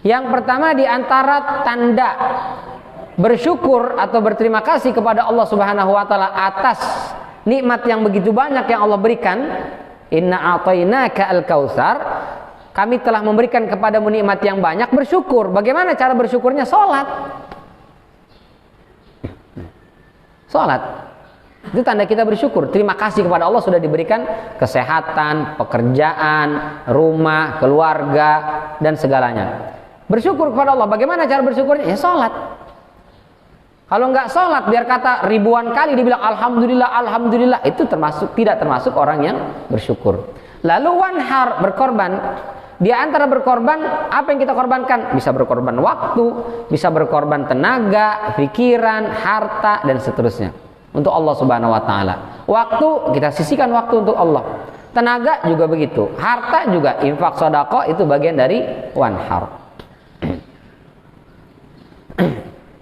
Speaker 1: Yang pertama, di antara tanda bersyukur atau berterima kasih kepada Allah Subhanahu wa taala atas nikmat yang begitu banyak yang Allah berikan. Inna a'tainaka al-kautsar, kami telah memberikan kepadamu nikmat yang banyak, bersyukur. Bagaimana cara bersyukurnya? Sholat. Itu tanda kita bersyukur. Terima kasih kepada Allah sudah diberikan kesehatan, pekerjaan, rumah, keluarga, dan segalanya. Bersyukur kepada Allah. Bagaimana cara bersyukurnya? Ya sholat. Kalau nggak sholat, biar kata ribuan kali dibilang alhamdulillah, itu tidak termasuk orang yang bersyukur. Lalu wanhar, berkorban. Di antara berkorban, apa yang kita korbankan? Bisa berkorban waktu, bisa berkorban tenaga, pikiran, harta, dan seterusnya. Untuk Allah Subhanahu wa ta'ala. Waktu, kita sisihkan waktu untuk Allah. Tenaga juga begitu. Harta juga, infak sedekah itu bagian dari wanhar.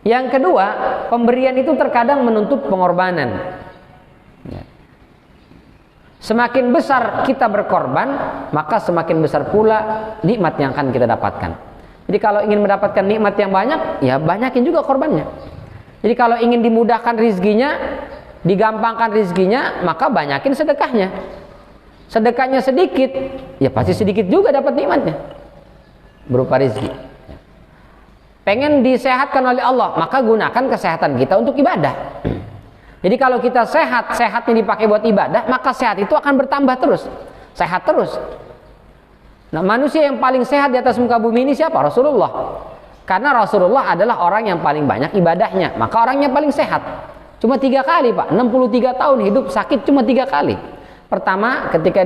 Speaker 1: Yang kedua, pemberian itu terkadang menuntut pengorbanan. Semakin besar kita berkorban, maka semakin besar pula nikmat yang akan kita dapatkan. Jadi kalau ingin mendapatkan nikmat yang banyak, ya banyakin juga korbannya. Jadi kalau ingin dimudahkan rizkinya, digampangkan rizkinya, maka banyakin sedekahnya. Sedekahnya sedikit, ya pasti sedikit juga dapat nikmatnya berupa rizki. Pengen disehatkan oleh Allah, maka gunakan kesehatan kita untuk ibadah. Jadi kalau kita sehatnya dipakai buat ibadah, maka sehat itu akan bertambah terus, sehat terus. Nah, manusia yang paling sehat di atas muka bumi ini siapa? Rasulullah. Karena Rasulullah adalah orang yang paling banyak ibadahnya, maka orangnya paling sehat. Cuma 3 kali, Pak. 63 tahun hidup sakit cuma 3 kali. Pertama, ketika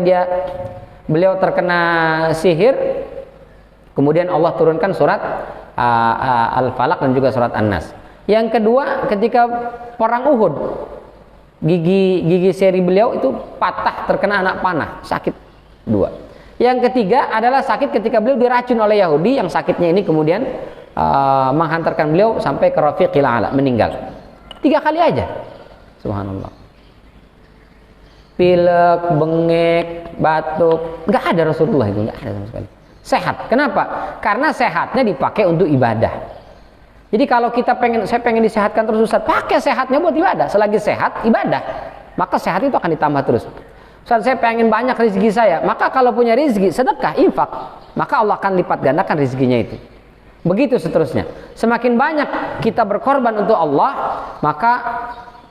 Speaker 1: beliau terkena sihir, kemudian Allah turunkan surat Al-Falaq dan juga surat An-Nas. Yang kedua, ketika perang Uhud, gigi seri beliau itu patah terkena anak panah, sakit 2. Yang ketiga adalah sakit ketika beliau diracun oleh Yahudi, yang sakitnya ini kemudian menghantarkan beliau sampai ke Rafiqil A'la, meninggal. 3 kali aja. Subhanallah. Pilek, bengek, batuk, nggak ada Rasulullah itu, nggak ada sama sekali. Sehat. Kenapa? Karena sehatnya dipakai untuk ibadah. Jadi kalau saya pengen disehatkan terus, Ustaz, pakai sehatnya buat ibadah. Selagi sehat, ibadah. Maka sehat itu akan ditambah terus. Ustaz, saya pengen banyak rezeki saya. Maka kalau punya rezeki, sedekah, infak. Maka Allah akan lipat gandakan rezekinya itu. Begitu seterusnya. Semakin banyak kita berkorban untuk Allah, maka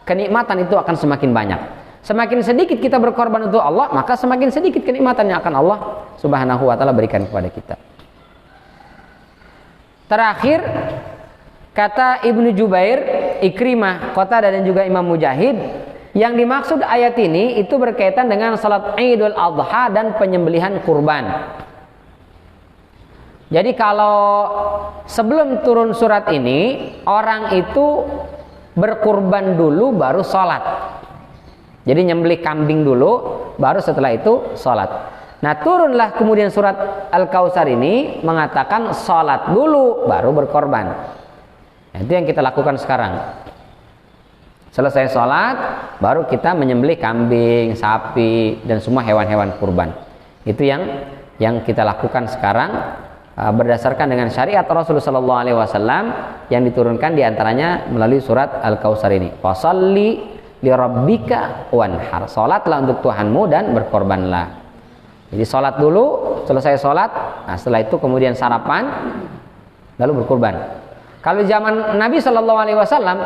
Speaker 1: kenikmatan itu akan semakin banyak. Semakin sedikit kita berkorban untuk Allah, maka semakin sedikit kenikmatan yang akan Allah Subhanahu wa ta'ala berikan kepada kita. Terakhir, kata Ibnu Jubair, Ikrimah, Qatadah dan juga Imam Mujahid, yang dimaksud ayat ini itu berkaitan dengan salat Idul Adha dan penyembelihan kurban. Jadi kalau sebelum turun surat ini, orang itu berkurban dulu baru salat. Jadi nyembelih kambing dulu, baru setelah itu salat. Nah, turunlah kemudian surat Al-Kautsar ini mengatakan salat dulu baru berkorban. Itu yang kita lakukan sekarang. Selesai sholat, baru kita menyembelih kambing, sapi, dan semua hewan-hewan kurban. Itu yang kita lakukan sekarang berdasarkan dengan syariat Rasulullah SAW yang diturunkan diantaranya melalui surat Al-Kautsar ini. Fasalli li rabbika wanhar. Salatlah untuk Tuhanmu dan berkorbanlah. Jadi salat dulu, selesai salat, nah setelah itu kemudian sarapan, lalu berkurban. Kalau zaman Nabi Shallallahu Alaihi Wasallam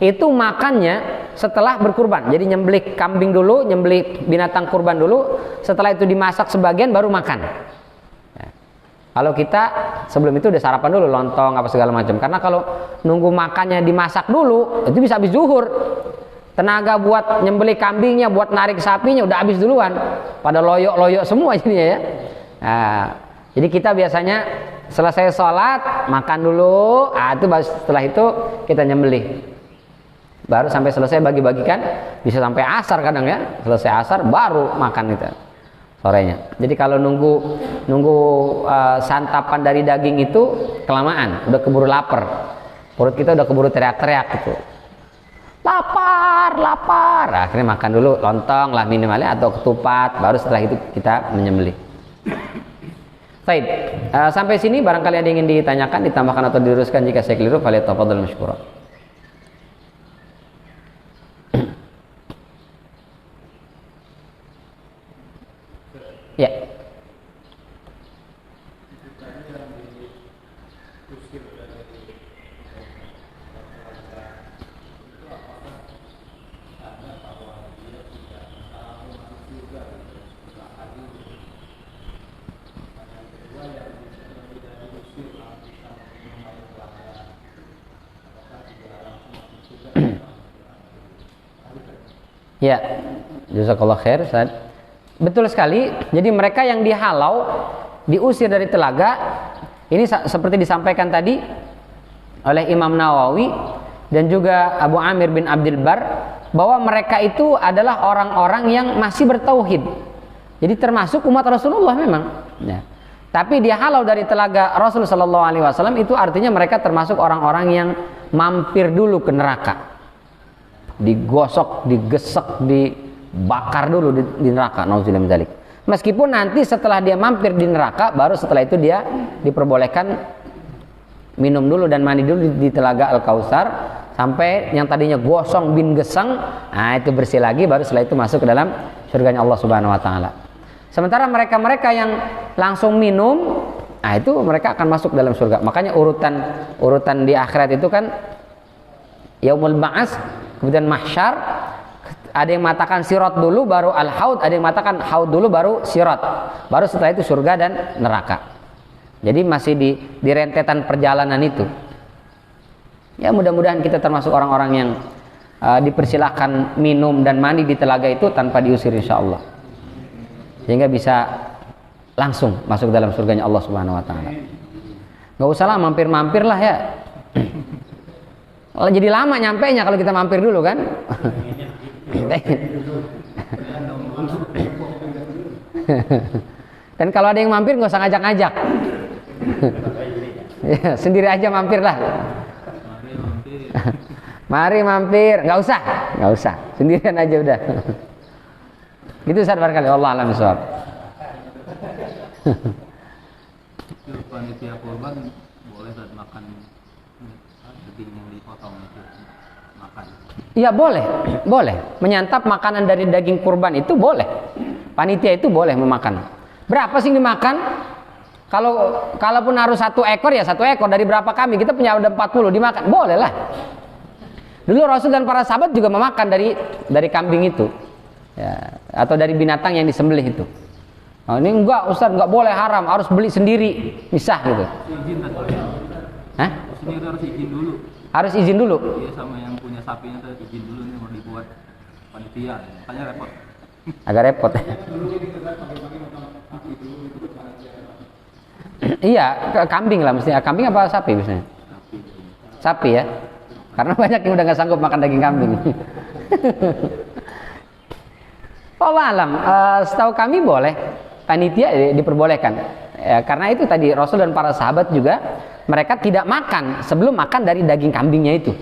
Speaker 1: itu makannya setelah berkurban. Jadi nyembelih kambing dulu, nyembelih binatang kurban dulu, setelah itu dimasak sebagian baru makan. Ya. Kalau kita sebelum itu udah sarapan dulu, lontong apa segala macam. Karena kalau nunggu makannya dimasak dulu, itu bisa habis zuhur. Tenaga buat nyembelih kambingnya, buat narik sapinya udah habis duluan. Pada loyok-loyok semua jadinya ya. Nah, jadi kita biasanya selesai sholat makan dulu, itu setelah itu kita nyembelih. Baru sampai selesai bagi-bagikan, bisa sampai asar kadang ya. Selesai asar baru makan itu sorenya. Jadi kalau nunggu santapan dari daging itu kelamaan, udah keburu lapar. Perut kita udah keburu teriak-teriak gitu. Lapar. Akhirnya makan dulu lontong lah minimalnya atau ketupat, baru setelah itu kita menyembelih. Baik, sampai sini barangkali ada yang ingin ditanyakan, ditambahkan atau diluruskan. Jika saya keliru, falyatafadhal mashkura. Ya. Ya, jazakallah khair, Ustaz. Betul sekali. Jadi mereka yang dihalau, diusir dari telaga, ini seperti disampaikan tadi oleh Imam Nawawi dan juga Abu Amir bin Abdul Bar, bahwa mereka itu adalah orang-orang yang masih bertauhid. Jadi termasuk umat Rasulullah memang. Ya. Tapi dihalau dari telaga Rasul Sallallahu Alaihi Wasallam itu artinya mereka termasuk orang-orang yang mampir dulu ke neraka. Digosok, digesek, dibakar dulu di neraka. Nauzubillah min dzalik. Meskipun nanti setelah dia mampir di neraka, baru setelah itu dia diperbolehkan minum dulu dan mandi dulu di telaga Al-Kautsar sampai yang tadinya gosong bin geseng, itu bersih lagi, baru setelah itu masuk ke dalam surganya Allah Subhanahu wa taala. Sementara mereka-mereka yang langsung minum, itu mereka akan masuk dalam surga. Makanya urutan di akhirat itu kan yaumul ba'ats, kemudian mahsyar, ada yang mengatakan sirat dulu baru al-haud, ada yang mengatakan haud dulu baru sirat. Baru setelah itu surga dan neraka. Jadi masih di rentetan perjalanan itu. Ya mudah-mudahan kita termasuk orang-orang yang dipersilahkan minum dan mandi di telaga itu tanpa diusir insyaallah. Sehingga bisa langsung masuk dalam surganya Allah Subhanahu wa taala. Enggak usahlah mampir-mampir lah ya. Jadi lama nyampainya kalau kita mampir dulu kan. Dan kalau ada yang mampir nggak usah ngajak-ngajak. Ya, sendiri aja mampir lah. Mari mampir, nggak usah, sendirian aja udah. Gitu Ustaz barangkali. Allah alam bisawab.
Speaker 2: Panitia kurban boleh saat makan daging yang dipotong itu makan.
Speaker 1: Iya boleh. Menyantap makanan dari daging kurban itu boleh. Panitia itu boleh memakan. Berapa sih dimakan? Kalaupun harus 1 ekor ya 1 ekor. Dari berapa kami? Kita punya ada 40 dimakan. Boleh lah. Dulu Rasul dan para sahabat juga memakan dari kambing itu. Ya, atau dari binatang yang disembelih itu. Nah, ini enggak Ustaz, enggak boleh, haram, harus beli sendiri, misah gitu.
Speaker 2: Izin kan?
Speaker 1: Hah?
Speaker 2: Sini harus izin dulu.
Speaker 1: Harus izin dulu.
Speaker 2: Iya, sama yang punya sapinya tuh izin dulu nih mau dibuat panitia. Makanya repot.
Speaker 1: Agak repot. Iya, kambing lah mestinya. Kambing apa sapi biasanya? Sapi ya. Karena banyak yang udah nggak sanggup makan daging kambing. Allah alam, setahu kami boleh, panitia diperbolehkan. Ya, karena itu tadi Rasul dan para sahabat juga mereka tidak makan sebelum makan dari daging kambingnya itu.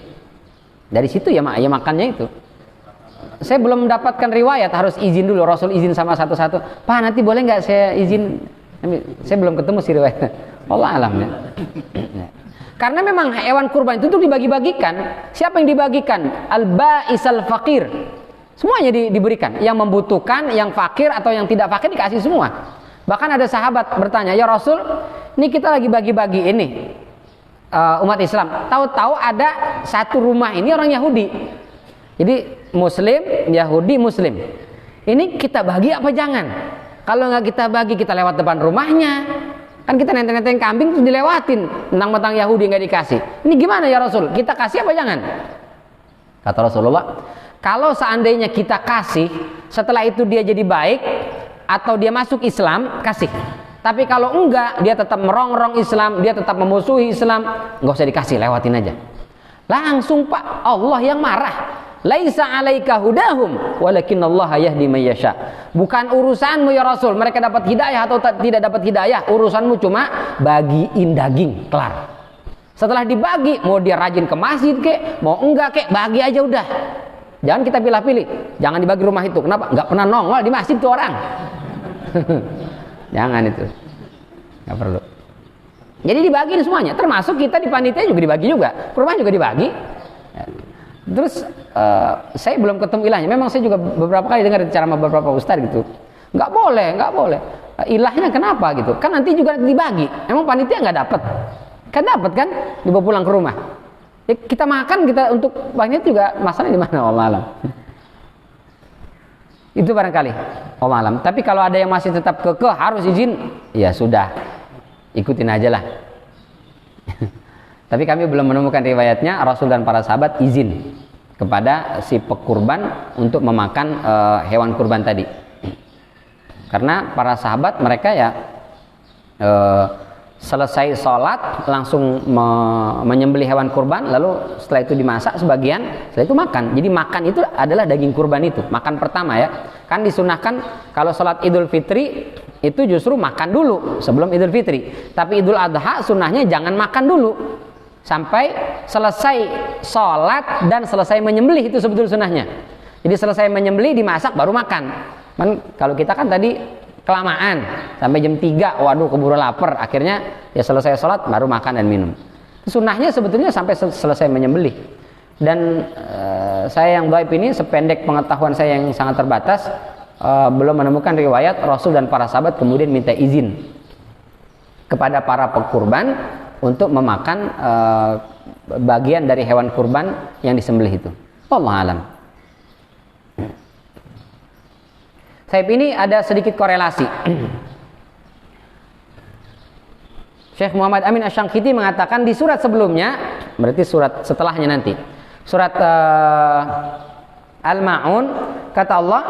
Speaker 1: Dari situ ya makannya itu. Saya belum mendapatkan riwayat harus izin dulu, Rasul izin sama satu-satu. Pak nanti boleh nggak saya izin? Saya belum ketemu sih riwayatnya. Allah alam ya.
Speaker 3: Karena memang hewan kurban itu tuh dibagi-bagikan. Siapa yang dibagikan? Al-ba'isal faqir. Semuanya diberikan. Yang membutuhkan, yang fakir atau yang tidak fakir dikasih semua. Bahkan ada sahabat bertanya, ya Rasul, ini kita lagi bagi-bagi ini umat Islam. Tahu-tahu ada satu rumah ini orang Yahudi. Jadi Muslim, Yahudi, Muslim. Ini kita bagi apa jangan? Kalau nggak kita bagi, kita lewat depan rumahnya. Kan kita nenteng-nenteng kambing terus dilewatin, mentang-mentang Yahudi nggak dikasih. Ini gimana ya Rasul? Kita kasih apa jangan? Kata Rasulullah, kalau seandainya kita kasih, setelah itu dia jadi baik atau dia masuk Islam, kasih. Tapi kalau enggak, dia tetap merongrong Islam, dia tetap memusuhi Islam, nggak usah dikasih, lewatin aja. Langsung Pak, Allah yang marah. Laisa 'alaika hudahum walakinallaha yahdi may yasha. Bukan urusanmu ya Rasul, mereka dapat hidayah atau tidak dapat hidayah, urusanmu cuma bagiin daging, kelar. Setelah dibagi, mau dia rajin ke masjid kek, mau enggak kek, bagi aja udah. Jangan kita pilih-pilih, jangan dibagi rumah itu. Kenapa? Enggak pernah nongol di masjid tuh orang. Jangan itu, enggak perlu. Jadi dibagiin semuanya, termasuk kita di panitia juga dibagi juga, kurban juga dibagi. Terus saya belum ketemu ilahnya. Memang saya juga beberapa kali dengar ceramah beberapa ustaz gitu. Nggak boleh. Ilahnya kenapa gitu? Kan nanti juga dibagi. Emang panitia nggak dapat? Kan dapat kan? Dibawa pulang ke rumah. Ya, kita makan kita untuk panitia juga masalahnya di mana? Wallahu alam. Itu barangkali. Wallahu alam. Tapi kalau ada yang masih tetap kekeh harus izin, ya sudah. Ikutin aja lah. Tapi kami belum menemukan riwayatnya Rasul dan para sahabat izin kepada si pekurban untuk memakan hewan kurban tadi. Karena para sahabat mereka ya selesai sholat langsung menyembelih hewan kurban, lalu setelah itu dimasak sebagian, setelah itu makan. Jadi makan itu adalah daging kurban itu, makan pertama ya. Kan disunahkan kalau sholat Idul Fitri itu justru makan dulu sebelum Idul Fitri. Tapi Idul Adha sunahnya jangan makan dulu sampai selesai sholat dan selesai menyembelih, itu sebetulnya sunahnya. Jadi selesai menyembelih dimasak baru makan. Kalau kita kan tadi kelamaan sampai jam 3, waduh keburu lapar, akhirnya ya selesai sholat baru makan dan minum. Sunahnya sebetulnya sampai selesai menyembelih. Dan saya yang dhaif ini, sependek pengetahuan saya yang sangat terbatas, belum menemukan riwayat Rasul dan para sahabat kemudian minta izin kepada para pekurban untuk memakan bagian dari hewan kurban yang disembelih itu. Wallahu alam. Saya ini ada sedikit korelasi. Syekh Muhammad Amin Asy-Syanqiti mengatakan di surat sebelumnya, berarti surat setelahnya nanti, surat Al-Ma'un, kata Allah,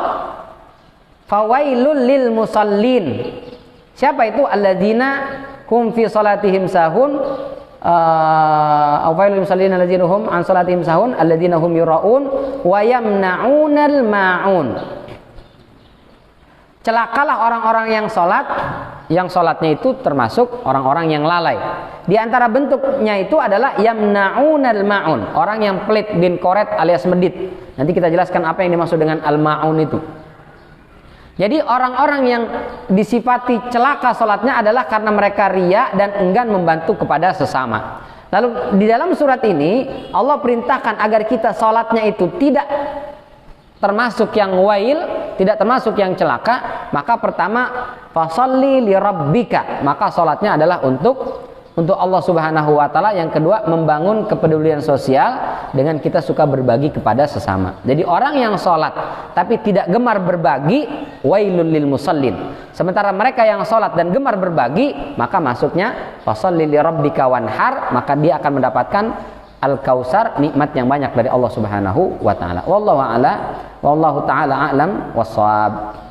Speaker 3: fawailul lil musallin. Siapa itu? Alladzina hum fi salatihim sahun, awailul musallin alladzina hum an salatihim sahun alladzina hum yuraun wa yamna'unal ma'un. Celakalah orang-orang yang sholatnya itu termasuk orang-orang yang lalai. Di antara bentuknya itu adalah yamna'unal ma'un, orang yang pelit bin koret alias medit. Nanti kita jelaskan apa yang dimaksud dengan al-ma'un itu. Jadi orang-orang yang disifati celaka sholatnya adalah karena mereka riya dan enggan membantu kepada sesama. Lalu di dalam surat ini Allah perintahkan agar kita sholatnya itu tidak termasuk yang wail, tidak termasuk yang celaka. Maka pertama, fasholli li rabbika, maka sholatnya adalah untuk Allah Subhanahu wa taala. Yang kedua, membangun kepedulian sosial dengan kita suka berbagi kepada sesama. Jadi orang yang sholat tapi tidak gemar berbagi, wailul lil musallin. Sementara mereka yang sholat dan gemar berbagi, maka masuknya fasholli li rabbika wanhar, maka dia akan mendapatkan al-kausar, nikmat yang banyak dari Allah Subhanahu wa taala. Wallahu taala a'lam wassawab.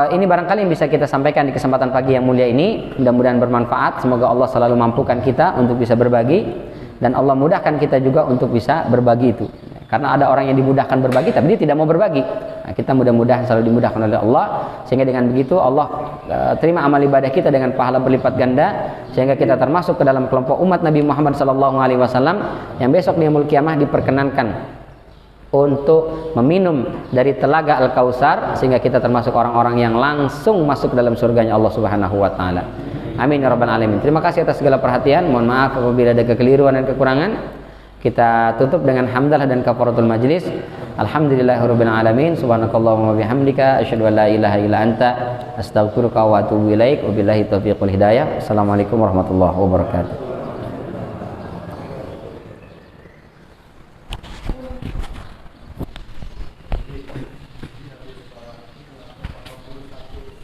Speaker 3: Ini barangkali yang bisa kita sampaikan di kesempatan pagi yang mulia ini. Mudah-mudahan bermanfaat. Semoga Allah selalu mampukan kita untuk bisa berbagi, dan Allah mudahkan kita juga untuk bisa berbagi itu. Karena ada orang yang dimudahkan berbagi tapi dia tidak mau berbagi. Nah, kita mudah-mudahan selalu dimudahkan oleh Allah, sehingga dengan begitu Allah terima amal ibadah kita dengan pahala berlipat ganda, sehingga kita termasuk ke dalam kelompok umat Nabi Muhammad SAW yang besok di yaumul qiyamah diperkenankan untuk meminum dari telaga Al-Kausar, sehingga kita termasuk orang-orang yang langsung masuk ke dalam surganya Allah Subhanahu wa taala. Amin ya rabbal alamin. Terima kasih atas segala perhatian. Mohon maaf apabila ada kekeliruan dan kekurangan. Kita tutup dengan hamdalah dan kafaratul majlis. Alhamdulillahirabbil alamin. Subhanakallahumma bihamdika asyhadu an la ilaha illa anta astaghfiruka wa atubu ilaik. Wabillahi taufiq wal hidayah. Assalamualaikum warahmatullahi wabarakatuh.